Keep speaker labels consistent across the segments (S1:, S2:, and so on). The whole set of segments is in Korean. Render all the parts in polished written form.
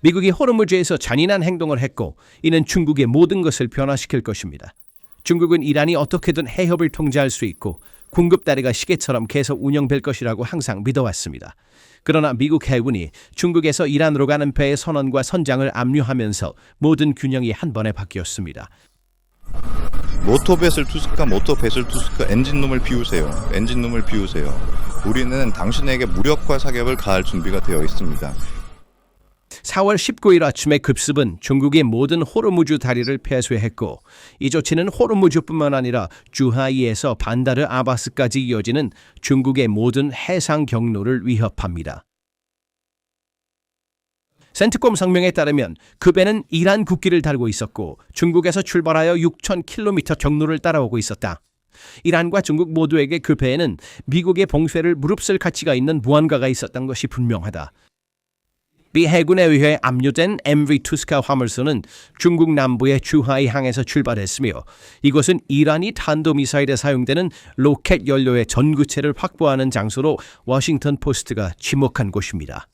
S1: 미국이 호르무즈에서 잔인한 행동을 했고 이는 중국의 모든 것을 변화시킬 것입니다. 중국은 이란이 어떻게든 해협을 통제할 수 있고 공급다리가 시계처럼 계속 운영될 것이라고 항상 믿어왔습니다. 그러나 미국 해군이 중국에서 이란으로 가는 배의 선원과 선장을 압류하면서 모든 균형이 한 번에 바뀌었습니다.
S2: 모터뱃을 투스카, 모터뱃을 투스카, 엔진룸을 비우세요. 엔진룸을 비우세요. 우리는 당신에게 무력화 사격을 가할 준비가 되어 있습니다.
S1: 4월 19일 아침에 급습은 중국의 모든 호르무즈 다리를 폐쇄했고 이 조치는 호르무즈뿐만 아니라 주하이에서 반다르 아바스까지 이어지는 중국의 모든 해상 경로를 위협합니다. 센트콤 성명에 따르면 그 배는 이란 국기를 달고 있었고 중국에서 출발하여 6,000km 경로를 따라오고 있었다. 이란과 중국 모두에게 그 배에는 미국의 봉쇄를 무릅쓸 가치가 있는 무언가가 있었던 것이 분명하다. 미 해군에 의해 압류된 MV 투스카 화물선은 중국 남부의 주하이 항에서 출발했으며 이곳은 이란이 탄도미사일에 사용되는 로켓 연료의 전구체를 확보하는 장소로 워싱턴 포스트가 지목한 곳입니다.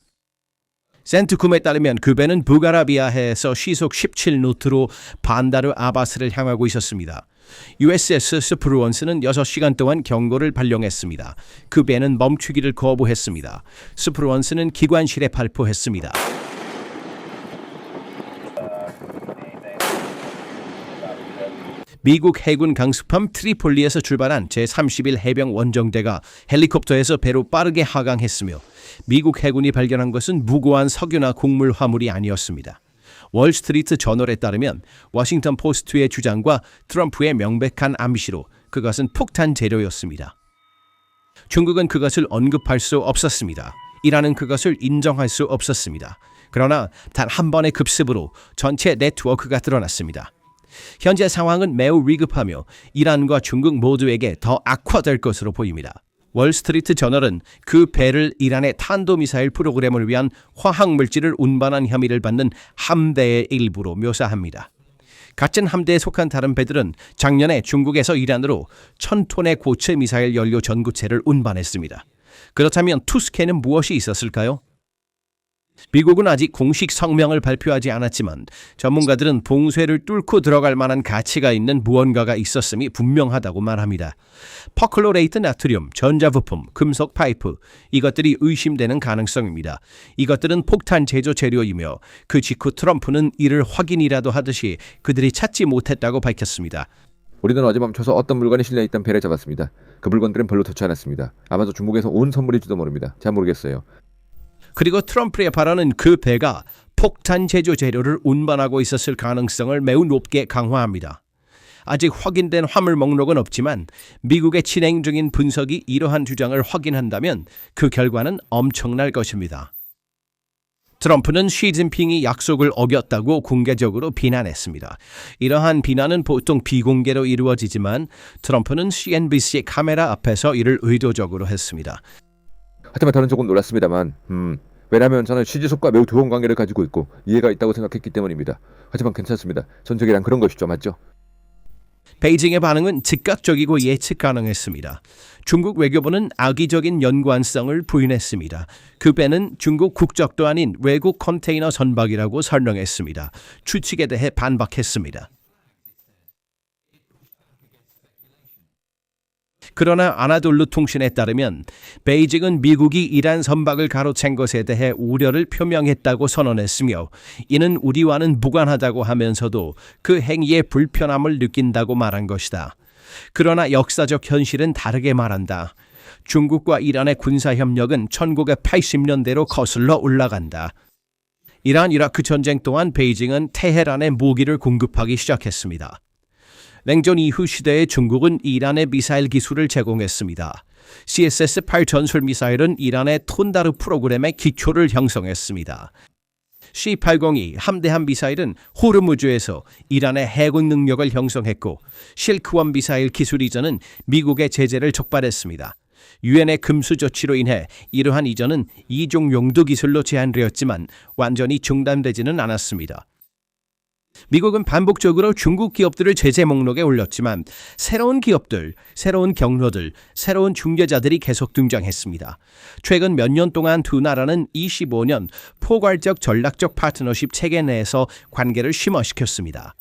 S1: 센트쿰에 따르면 그 배는 북아라비아해에서 시속 17노트로 반다르 아바스를 향하고 있었습니다. USS 스프루언스는 6시간 동안 경고를 발령했습니다. 그 배는 멈추기를 거부했습니다. 스프루언스는 기관실에 발포했습니다. 미국 해군 강습함 트리폴리에서 출발한 제31 해병 원정대가 헬리콥터에서 배로 빠르게 하강했으며 미국 해군이 발견한 것은 무고한 석유나 곡물 화물이 아니었습니다. 월스트리트 저널에 따르면 워싱턴 포스트의 주장과 트럼프의 명백한 암시로 그것은 폭탄 재료였습니다. 중국은 그것을 언급할 수 없었습니다. 이란은 그것을 인정할 수 없었습니다. 그러나 단 한 번의 급습으로 전체 네트워크가 드러났습니다. 현재 상황은 매우 위급하며 이란과 중국 모두에게 더 악화될 것으로 보입니다. 월스트리트 저널은 그 배를 이란의 탄도미사일 프로그램을 위한 화학물질을 운반한 혐의를 받는 함대의 일부로 묘사합니다. 같은 함대에 속한 다른 배들은 작년에 중국에서 이란으로 1,000톤의 고체 미사일 연료 전구체를 운반했습니다. 그렇다면 투스케는 무엇이 있었을까요? 미국은 아직 공식 성명을 발표하지 않았지만 전문가들은 봉쇄를 뚫고 들어갈 만한 가치가 있는 무언가가 있었음이 분명하다고 말합니다. 퍼클로레이트 나트륨, 전자부품, 금속 파이프, 이것들이 의심되는 가능성입니다. 이것들은 폭탄 제조 재료이며 그 직후 트럼프는 이를 확인이라도 하듯이 그들이 찾지 못했다고 밝혔습니다.
S3: 우리는 어제 멈춰서 어떤 물건이 실려있던 배를 잡았습니다. 그 물건들은 별로 좋지 않았습니다. 아마도 중국에서 온 선물일지도 모릅니다. 잘 모르겠어요.
S1: 그리고 트럼프의 발언은 그 배가 폭탄 제조 재료를 운반하고 있었을 가능성을 매우 높게 강화합니다. 아직 확인된 화물 목록은 없지만 미국의 진행 중인 분석이 이러한 주장을 확인한다면 그 결과는 엄청날 것입니다. 트럼프는 시진핑이 약속을 어겼다고 공개적으로 비난했습니다. 이러한 비난은 보통 비공개로 이루어지지만 트럼프는 CNBC 카메라 앞에서 이를 의도적으로 했습니다.
S3: 하지만 저는 조금 놀랐습니다만 왜냐하면 저는 시지속과 매우 좋은 관계를 가지고 있고 이해가 있다고 생각했기 때문입니다. 하지만 괜찮습니다. 전적이란 그런 것이죠. 맞죠?
S1: 베이징의 반응은 즉각적이고 예측 가능했습니다. 중국 외교부는 악의적인 연관성을 부인했습니다. 그 배는 중국 국적도 아닌 외국 컨테이너 선박이라고 설명했습니다. 추측에 대해 반박했습니다. 그러나 아나돌루 통신에 따르면 베이징은 미국이 이란 선박을 가로챈 것에 대해 우려를 표명했다고 선언했으며 이는 우리와는 무관하다고 하면서도 그 행위에 불편함을 느낀다고 말한 것이다. 그러나 역사적 현실은 다르게 말한다. 중국과 이란의 군사협력은 1980년대로 거슬러 올라간다. 이란 이라크 전쟁 동안 베이징은 테헤란에 무기를 공급하기 시작했습니다. 냉전 이후 시대에 중국은 이란의 미사일 기술을 제공했습니다. CSS-8 전술 미사일은 이란의 톤다르 프로그램의 기초를 형성했습니다. C-802 함대함 미사일은 호르무즈에서 이란의 해군 능력을 형성했고 실크원 미사일 기술 이전은 미국의 제재를 촉발했습니다. 유엔의 금수 조치로 인해 이러한 이전은 이종 용도 기술로 제한되었지만 완전히 중단되지는 않았습니다. 미국은 반복적으로 중국 기업들을 제재 목록에 올렸지만 새로운 기업들, 새로운 경로들, 새로운 중개자들이 계속 등장했습니다. 최근 몇 년 동안 두 나라는 25년 포괄적 전략적 파트너십 체계 내에서 관계를 심화시켰습니다.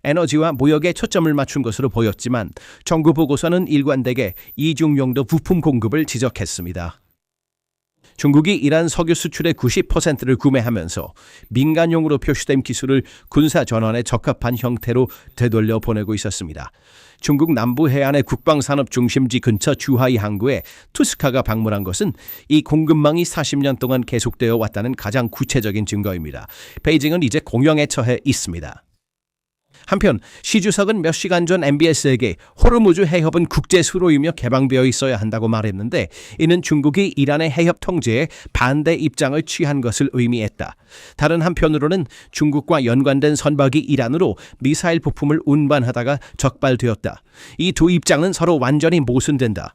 S1: 에너지와 무역에 초점을 맞춘 것으로 보였지만 정부 보고서는 일관되게 이중용도 부품 공급을 지적했습니다. 중국이 이란 석유 수출의 90%를 구매하면서 민간용으로 표시된 기술을 군사 전환에 적합한 형태로 되돌려 보내고 있었습니다. 중국 남부 해안의 국방산업 중심지 근처 주하이 항구에 투스카가 방문한 것은 이 공급망이 40년 동안 계속되어 왔다는 가장 구체적인 증거입니다. 베이징은 이제 공영에 처해 있습니다. 한편 시 주석은 몇 시간 전 MBS에게 호르무즈 해협은 국제 수로이며 개방되어 있어야 한다고 말했는데 이는 중국이 이란의 해협 통제에 반대 입장을 취한 것을 의미했다. 다른 한편으로는 중국과 연관된 선박이 이란으로 미사일 부품을 운반하다가 적발되었다. 이 두 입장은 서로 완전히 모순된다.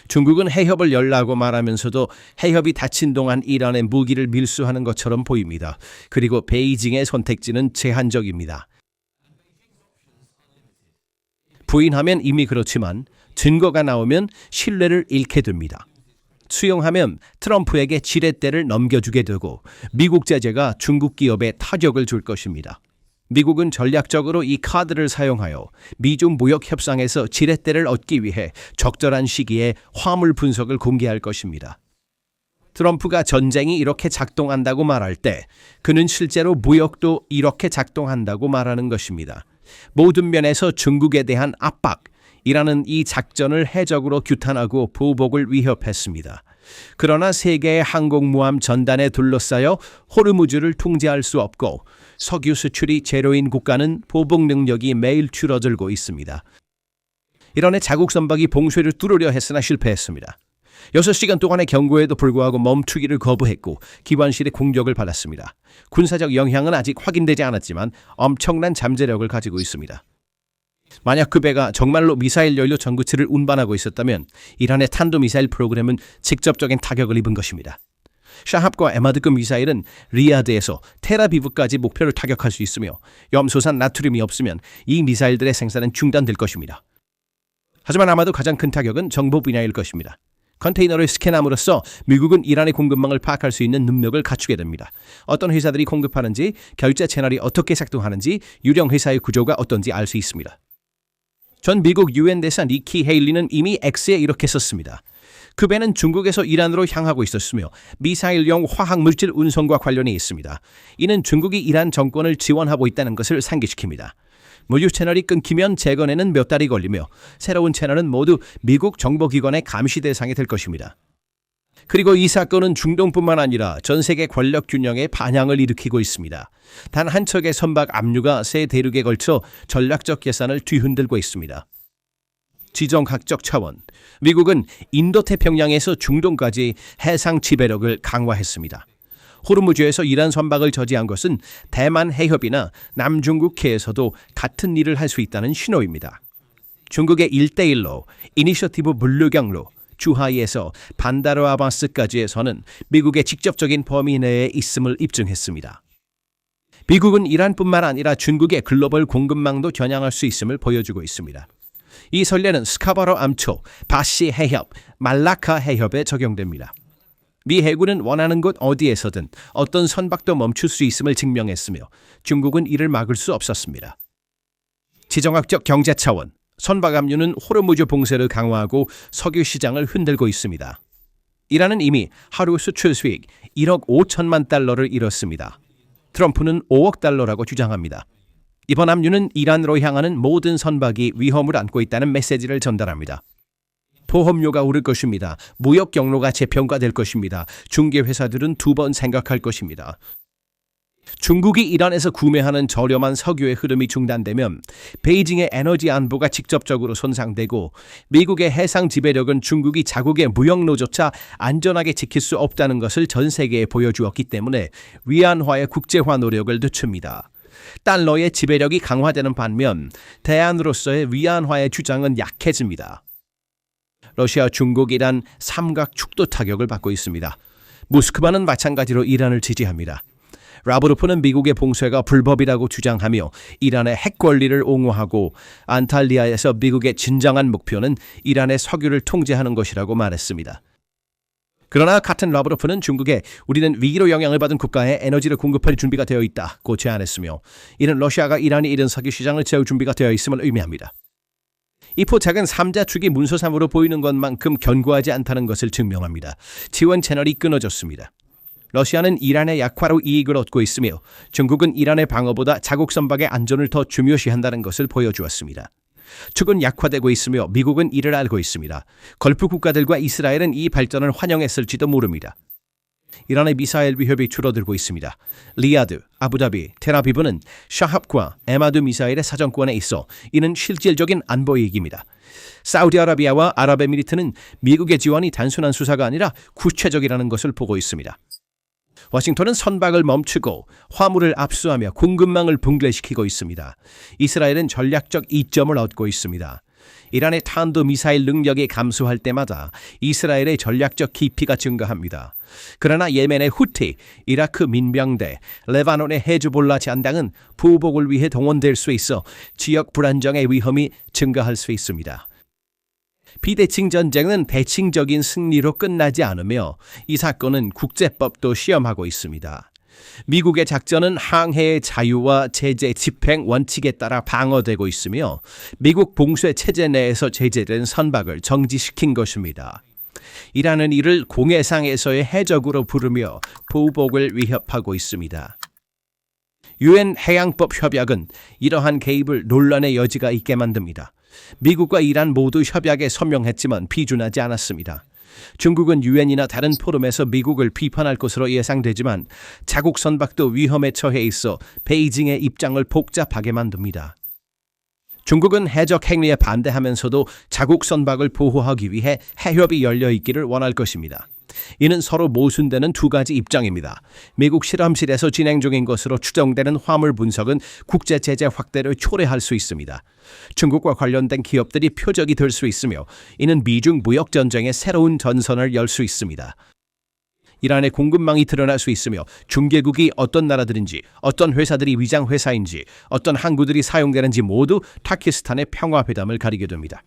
S1: 중국은 해협을 열라고 말하면서도 해협이 닫힌 동안 이란의 무기를 밀수하는 것처럼 보입니다. 그리고 베이징의 선택지는 제한적입니다. 부인하면 이미 그렇지만 증거가 나오면 신뢰를 잃게 됩니다. 수용하면 트럼프에게 지렛대를 넘겨주게 되고 미국 제재가 중국 기업에 타격을 줄 것입니다. 미국은 전략적으로 이 카드를 사용하여 미중 무역 협상에서 지렛대를 얻기 위해 적절한 시기에 화물 분석을 공개할 것입니다. 트럼프가 전쟁이 이렇게 작동한다고 말할 때 그는 실제로 무역도 이렇게 작동한다고 말하는 것입니다. 모든 면에서 중국에 대한 압박이라는 이 작전을 해적으로 규탄하고 보복을 위협했습니다. 그러나 세계의 항공모함 전단에 둘러싸여 호르무즈를 통제할 수 없고 석유 수출이 제로인 국가는 보복 능력이 매일 줄어들고 있습니다. 이란의 자국 선박이 봉쇄를 뚫으려 했으나 실패했습니다. 6시간 동안의 경고에도 불구하고 멈추기를 거부했고 기관실의 공격을 받았습니다. 군사적 영향은 아직 확인되지 않았지만 엄청난 잠재력을 가지고 있습니다. 만약 그 배가 정말로 미사일 연료 전구체를 운반하고 있었다면 이란의 탄도미사일 프로그램은 직접적인 타격을 입은 것입니다. 샤합과 에마드급 미사일은 리야드에서 테라비브까지 목표를 타격할 수 있으며 염소산 나트륨이 없으면 이 미사일들의 생산은 중단될 것입니다. 하지만 아마도 가장 큰 타격은 정보 분야일 것입니다. 컨테이너를 스캔함으로써 미국은 이란의 공급망을 파악할 수 있는 능력을 갖추게 됩니다. 어떤 회사들이 공급하는지, 결제 채널이 어떻게 작동하는지, 유령 회사의 구조가 어떤지 알 수 있습니다. 전 미국 유엔 대사 니키 헤일리는 이미 X에 이렇게 썼습니다. 그 배는 중국에서 이란으로 향하고 있었으며 미사일용 화학물질 운송과 관련이 있습니다. 이는 중국이 이란 정권을 지원하고 있다는 것을 상기시킵니다. 물류 채널이 끊기면 재건에는 몇 달이 걸리며 새로운 채널은 모두 미국 정보기관의 감시 대상이 될 것입니다. 그리고 이 사건은 중동뿐만 아니라 전 세계 권력 균형에 반향을 일으키고 있습니다. 단 한 척의 선박 압류가 세 대륙에 걸쳐 전략적 계산을 뒤흔들고 있습니다. 지정학적 차원, 미국은 인도태평양에서 중동까지 해상 지배력을 강화했습니다. 호르무즈에서 이란 선박을 저지한 것은 대만 해협이나 남중국해에서도 같은 일을 할 수 있다는 신호입니다. 중국의 1대1로 이니셔티브 물류경로 주하이에서 반다르 아바스까지에서는 미국의 직접적인 범위 내에 있음을 입증했습니다. 미국은 이란뿐만 아니라 중국의 글로벌 공급망도 겨냥할 수 있음을 보여주고 있습니다. 이 선례는 스카바로 암초, 바시 해협, 말라카 해협에 적용됩니다. 미 해군은 원하는 곳 어디에서든 어떤 선박도 멈출 수 있음을 증명했으며 중국은 이를 막을 수 없었습니다. 지정학적 경제 차원, 선박 압류는 호르무즈 봉쇄를 강화하고 석유 시장을 흔들고 있습니다. 이란은 이미 하루 수출 수익 1억 5천만 달러를 잃었습니다. 트럼프는 5억 달러라고 주장합니다. 이번 압류는 이란으로 향하는 모든 선박이 위험을 안고 있다는 메시지를 전달합니다. 보험료가 오를 것입니다. 무역 경로가 재평가될 것입니다. 중개회사들은 2번 생각할 것입니다. 중국이 이란에서 구매하는 저렴한 석유의 흐름이 중단되면 베이징의 에너지 안보가 직접적으로 손상되고 미국의 해상 지배력은 중국이 자국의 무역로조차 안전하게 지킬 수 없다는 것을 전 세계에 보여주었기 때문에 위안화의 국제화 노력을 늦춥니다. 달러의 지배력이 강화되는 반면 대안으로서의 위안화의 주장은 약해집니다. 러시아, 중국, 이란 삼각 축도 타격을 받고 있습니다. 모스크바는 마찬가지로 이란을 지지합니다. 라브로프는 미국의 봉쇄가 불법이라고 주장하며 이란의 핵 권리를 옹호하고 안탈리아에서 미국의 진정한 목표는 이란의 석유를 통제하는 것이라고 말했습니다. 그러나 같은 라브로프는 중국에 우리는 위기로 영향을 받은 국가에 에너지를 공급할 준비가 되어 있다고 제안했으며 이는 러시아가 이란이 잃은 석유 시장을 채울 준비가 되어 있음을 의미합니다. 이 포착은 3자 축이 문서상으로 보이는 것만큼 견고하지 않다는 것을 증명합니다. 지원 채널이 끊어졌습니다. 러시아는 이란의 약화로 이익을 얻고 있으며 중국은 이란의 방어보다 자국 선박의 안전을 더 중요시한다는 것을 보여주었습니다. 축은 약화되고 있으며 미국은 이를 알고 있습니다. 걸프 국가들과 이스라엘은 이 발전을 환영했을지도 모릅니다. 이란의 미사일 위협이 줄어들고 있습니다. 리야드, 아부다비, 테라비브는 샤합과 에마드 미사일의 사정권에 있어 이는 실질적인 안보 이익입니다. 사우디아라비아와 아랍에미리트는 미국의 지원이 단순한 수사가 아니라 구체적이라는 것을 보고 있습니다. 워싱턴은 선박을 멈추고 화물을 압수하며 공급망을 붕괴시키고 있습니다. 이스라엘은 전략적 이점을 얻고 있습니다. 이란의 탄도미사일 능력이 감소할 때마다 이스라엘의 전략적 깊이가 증가합니다. 그러나 예멘의 후티, 이라크 민병대, 레바논의 헤즈볼라 잔당은 보복을 위해 동원될 수 있어 지역 불안정의 위험이 증가할 수 있습니다. 비대칭 전쟁은 대칭적인 승리로 끝나지 않으며 이 사건은 국제법도 시험하고 있습니다. 미국의 작전은 항해의 자유와 제재 집행 원칙에 따라 방어되고 있으며 미국 봉쇄 체제 내에서 제재된 선박을 정지시킨 것입니다. 이란은 이를 공해상에서의 해적으로 부르며 보복을 위협하고 있습니다. 유엔 해양법 협약은 이러한 개입을 논란의 여지가 있게 만듭니다. 미국과 이란 모두 협약에 서명했지만批准하지 않았습니다. 중국은 유엔이나 다른 포럼에서 미국을 비판할 것으로 예상되지만 자국 선박도 위험에 처해 있어 베이징의 입장을 복잡하게 만듭니다. 중국은 해적 행위에 반대하면서도 자국 선박을 보호하기 위해 해협이 열려 있기를 원할 것입니다. 이는 서로 모순되는 두 가지 입장입니다. 미국 실험실에서 진행 중인 것으로 추정되는 화물 분석은 국제 제재 확대를 초래할 수 있습니다. 중국과 관련된 기업들이 표적이 될 수 있으며 이는 미중 무역 전쟁의 새로운 전선을 열 수 있습니다. 이란의 공급망이 드러날 수 있으며 중개국이 어떤 나라들인지, 어떤 회사들이 위장 회사인지, 어떤 항구들이 사용되는지 모두 타키스탄의 평화회담을 가리게 됩니다.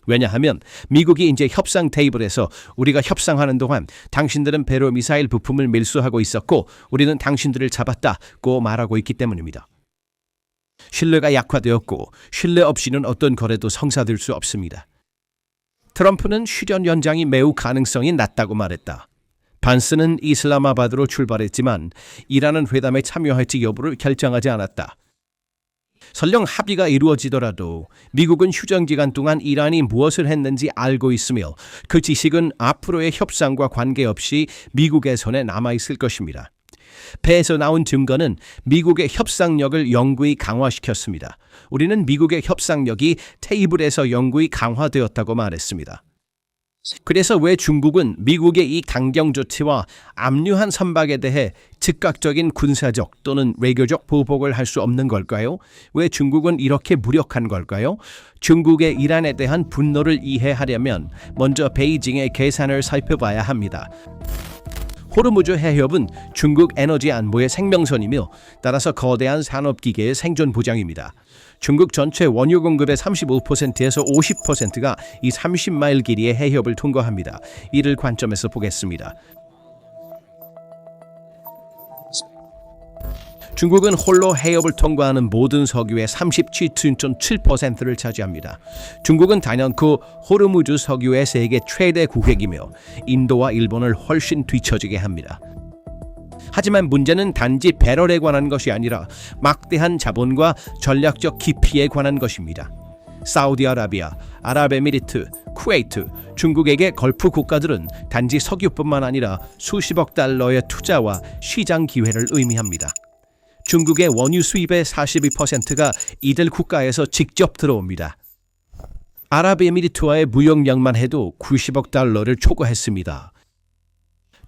S1: 왜냐하면 미국이 이제 협상 테이블에서 우리가 협상하는 동안 당신들은 배로 미사일 부품을 밀수하고 있었고 우리는 당신들을 잡았다고 말하고 있기 때문입니다. 신뢰가 약화되었고 신뢰 없이는 어떤 거래도 성사될 수 없습니다. 트럼프는 휴전 연장이 매우 가능성이 낮다고 말했다. 반스는 이슬라마바드로 출발했지만 이란은 회담에 참여할지 여부를 결정하지 않았다. 설령 합의가 이루어지더라도 미국은 휴전 기간 동안 이란이 무엇을 했는지 알고 있으며 그 지식은 앞으로의 협상과 관계없이 미국의 손에 남아있을 것입니다. 배에서 나온 증거는 미국의 협상력을 영구히 강화시켰습니다. 우리는 미국의 협상력이 테이블에서 영구히 강화되었다고 말했습니다. 그래서 왜 중국은 미국의 이 강경 조치와 압류한 선박에 대해 즉각적인 군사적 또는 외교적 보복을 할 수 없는 걸까요? 왜 중국은 이렇게 무력한 걸까요? 중국의 이란에 대한 분노를 이해하려면 먼저 베이징의 계산을 살펴봐야 합니다. 호르무즈 해협은 중국 에너지 안보의 생명선이며 따라서 거대한 산업기계의 생존 보장입니다. 중국 전체 원유 공급의 35%에서 50%가 이 30마일 길이의 해협을 통과합니다. 이를 관점에서 보겠습니다. 중국은 홀로 해협을 통과하는 모든 석유의 37.7%를 차지합니다. 중국은 단연코 호르무즈 석유의 세계 최대 고객이며 인도와 일본을 훨씬 뒤처지게 합니다. 하지만 문제는 단지 배럴에 관한 것이 아니라 막대한 자본과 전략적 깊이에 관한 것입니다. 사우디아라비아, 아랍에미리트, 쿠웨이트, 중국에게 걸프 국가들은 단지 석유뿐만 아니라 수십억 달러의 투자와 시장 기회를 의미합니다. 중국의 원유 수입의 42%가 이들 국가에서 직접 들어옵니다. 아랍에미리트와의 무역량만 해도 90억 달러를 초과했습니다.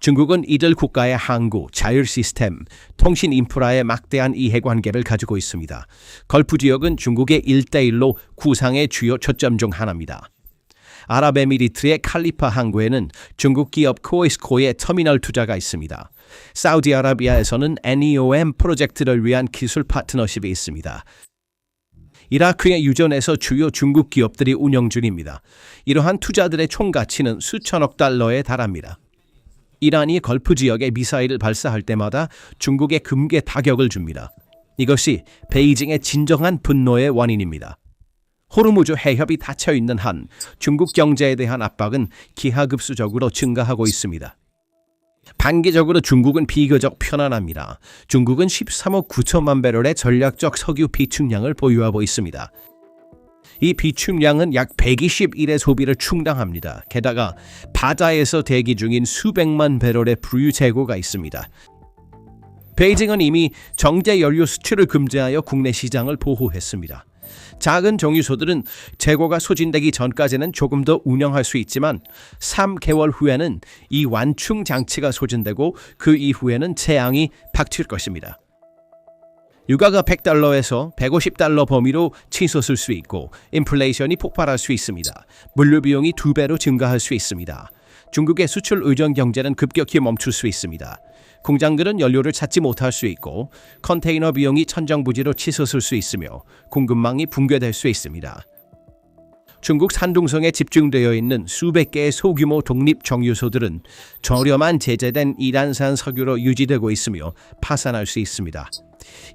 S1: 중국은 이들 국가의 항구, 자율 시스템, 통신 인프라에 막대한 이해관계를 가지고 있습니다. 걸프 지역은 중국의 1대1로 구상의 주요 초점 중 하나입니다. 아랍에미리트의 칼리파 항구에는 중국 기업 코이스코의 터미널 투자가 있습니다. 사우디아라비아에서는 NEOM 프로젝트를 위한 기술 파트너십이 있습니다. 이라크의 유전에서 주요 중국 기업들이 운영 중입니다. 이러한 투자들의 총 가치는 수천억 달러에 달합니다. 이란이 걸프 지역에 미사일을 발사할 때마다 중국에 금괴 타격을 줍니다. 이것이 베이징의 진정한 분노의 원인입니다. 호르무즈 해협이 닫혀있는 한 중국 경제에 대한 압박은 기하급수적으로 증가하고 있습니다. 반기적으로 중국은 비교적 편안합니다. 중국은 13억 9천만 배럴의 전략적 석유 비축량을 보유하고 있습니다. 이 비축량은 약 121의 소비를 충당합니다. 게다가 바다에서 대기 중인 수백만 배럴의 브유 재고가 있습니다. 베이징은 이미 정제 연료 수출을 금지하여 국내 시장을 보호했습니다. 작은 정유소들은 재고가 소진되기 전까지는 조금 더 운영할 수 있지만 3개월 후에는 이 완충 장치가 소진되고 그 이후에는 재앙이 닥칠 것입니다. 유가가 $100에서 $150 범위로 치솟을 수 있고 인플레이션이 폭발할 수 있습니다. 물류 비용이 2배로 증가할 수 있습니다. 중국의 수출 의존 경제는 급격히 멈출 수 있습니다. 공장들은 연료를 찾지 못할 수 있고 컨테이너 비용이 천정부지로 치솟을 수 있으며 공급망이 붕괴될 수 있습니다. 중국 산둥성에 집중되어 있는 수백 개의 소규모 독립 정유소들은 저렴한 제재된 이란산 석유로 유지되고 있으며 파산할 수 있습니다.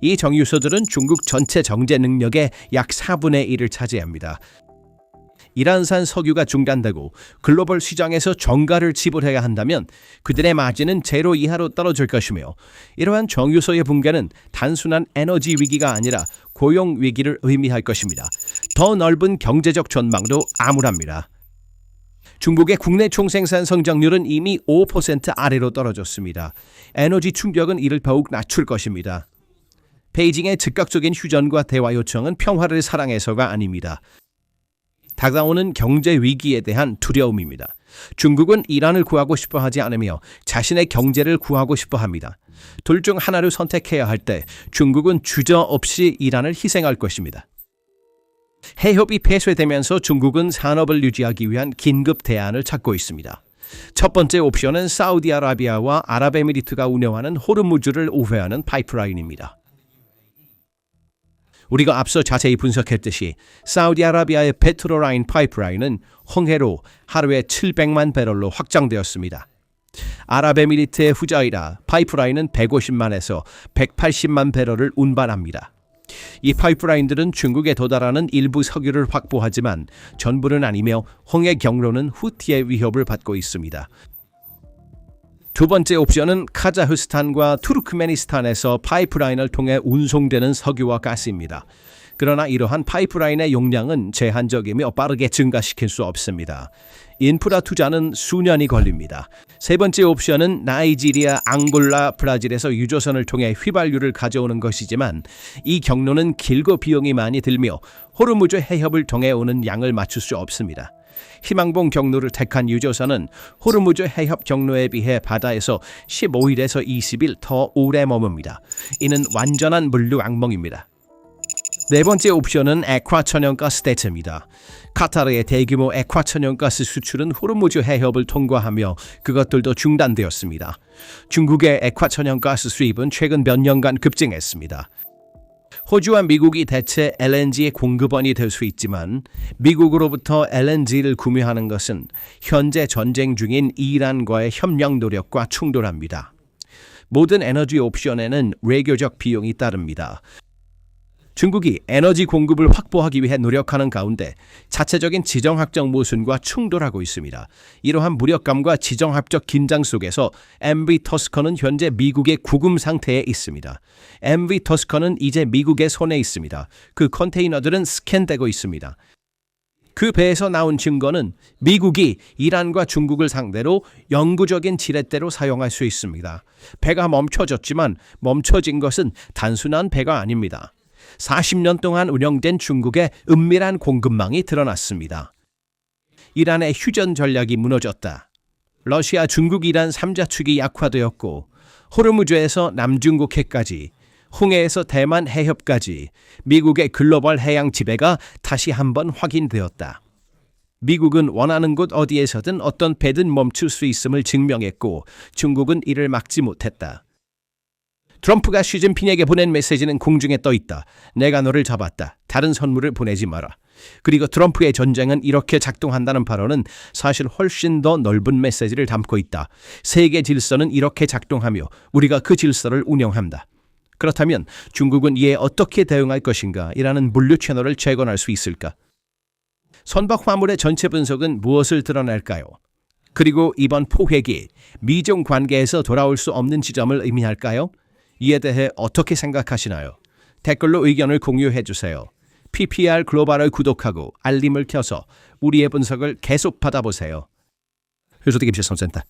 S1: 이 정유소들은 중국 전체 정제 능력의 약 4분의 1을 차지합니다. 이란산 석유가 중단되고 글로벌 시장에서 정가를 지불해야 한다면 그들의 마진은 제로 이하로 떨어질 것이며 이러한 정유소의 붕괴는 단순한 에너지 위기가 아니라 고용 위기를 의미할 것입니다. 더 넓은 경제적 전망도 암울합니다. 중국의 국내 총생산 성장률은 이미 5% 아래로 떨어졌습니다. 에너지 충격은 이를 더욱 낮출 것입니다. 베이징의 즉각적인 휴전과 대화 요청은 평화를 사랑해서가 아닙니다. 다가오는 경제 위기에 대한 두려움입니다. 중국은 이란을 구하고 싶어 하지 않으며 자신의 경제를 구하고 싶어 합니다. 둘 중 하나를 선택해야 할 때 중국은 주저없이 이란을 희생할 것입니다. 해협이 폐쇄되면서 중국은 산업을 유지하기 위한 긴급 대안을 찾고 있습니다. 첫 번째 옵션은 사우디아라비아와 아랍에미리트가 운영하는 호르무즈를 우회하는 파이프라인입니다. 우리가 앞서 자세히 분석했듯이 사우디아라비아의 페트로라인 파이프라인은 홍해로 하루에 700만 배럴로 확장되었습니다. 아랍에미리트의 후자이라 파이프라인은 150만에서 180만 배럴을 운반합니다. 이 파이프라인들은 중국에 도달하는 일부 석유를 확보하지만 전부는 아니며 홍해 경로는 후티의 위협을 받고 있습니다. 두 번째 옵션은 카자흐스탄과 투르크메니스탄에서 파이프라인을 통해 운송되는 석유와 가스입니다. 그러나 이러한 파이프라인의 용량은 제한적이며 빠르게 증가시킬 수 없습니다. 인프라 투자는 수년이 걸립니다. 세 번째 옵션은 나이지리아, 앙골라, 브라질에서 유조선을 통해 휘발유를 가져오는 것이지만 이 경로는 길고 비용이 많이 들며 호르무즈 해협을 통해 오는 양을 맞출 수 없습니다. 희망봉 경로를 택한 유조선은 호르무즈 해협 경로에 비해 바다에서 15일에서 20일 더 오래 머뭅니다. 이는 완전한 물류 악몽입니다. 네 번째 옵션은 액화 천연가스 대체입니다. 카타르의 대규모 액화 천연가스 수출은 호르무즈 해협을 통과하며 그것들도 중단되었습니다. 중국의 액화 천연가스 수입은 최근 몇 년간 급증했습니다. 호주와 미국이 대체 LNG의 공급원이 될 수 있지만 미국으로부터 LNG를 구매하는 것은 현재 전쟁 중인 이란과의 협력 노력과 충돌합니다. 모든 에너지 옵션에는 외교적 비용이 따릅니다. 중국이 에너지 공급을 확보하기 위해 노력하는 가운데 자체적인 지정학적 모순과 충돌하고 있습니다. 이러한 무력감과 지정학적 긴장 속에서 MV 터스커는 현재 미국의 구금 상태에 있습니다. MV 터스커는 이제 미국의 손에 있습니다. 그 컨테이너들은 스캔되고 있습니다. 그 배에서 나온 증거는 미국이 이란과 중국을 상대로 영구적인 지렛대로 사용할 수 있습니다. 배가 멈춰졌지만 멈춰진 것은 단순한 배가 아닙니다. 40년 동안 운영된 중국의 은밀한 공급망이 드러났습니다. 이란의 휴전 전략이 무너졌다. 러시아, 중국, 이란 3자축이 약화되었고 호르무즈에서 남중국해까지, 홍해에서 대만 해협까지 미국의 글로벌 해양 지배가 다시 한번 확인되었다. 미국은 원하는 곳 어디에서든 어떤 배든 멈출 수 있음을 증명했고 중국은 이를 막지 못했다. 트럼프가 시진핑에게 보낸 메시지는 공중에 떠 있다. 내가 너를 잡았다. 다른 선물을 보내지 마라. 그리고 트럼프의 전쟁은 이렇게 작동한다는 발언은 사실 훨씬 더 넓은 메시지를 담고 있다. 세계 질서는 이렇게 작동하며 우리가 그 질서를 운영한다. 그렇다면 중국은 이에 어떻게 대응할 것인가? 이라는 물류 채널을 재건할 수 있을까? 선박 화물의 전체 분석은 무엇을 드러낼까요? 그리고 이번 포획이 미중 관계에서 돌아올 수 없는 지점을 의미할까요? 이에 대해 어떻게 생각하시나요? 댓글로 의견을 공유해 주세요. PPR 글로벌을 구독하고 알림을 켜서 우리의 분석을 계속 받아보세요. 효소대 김실성센터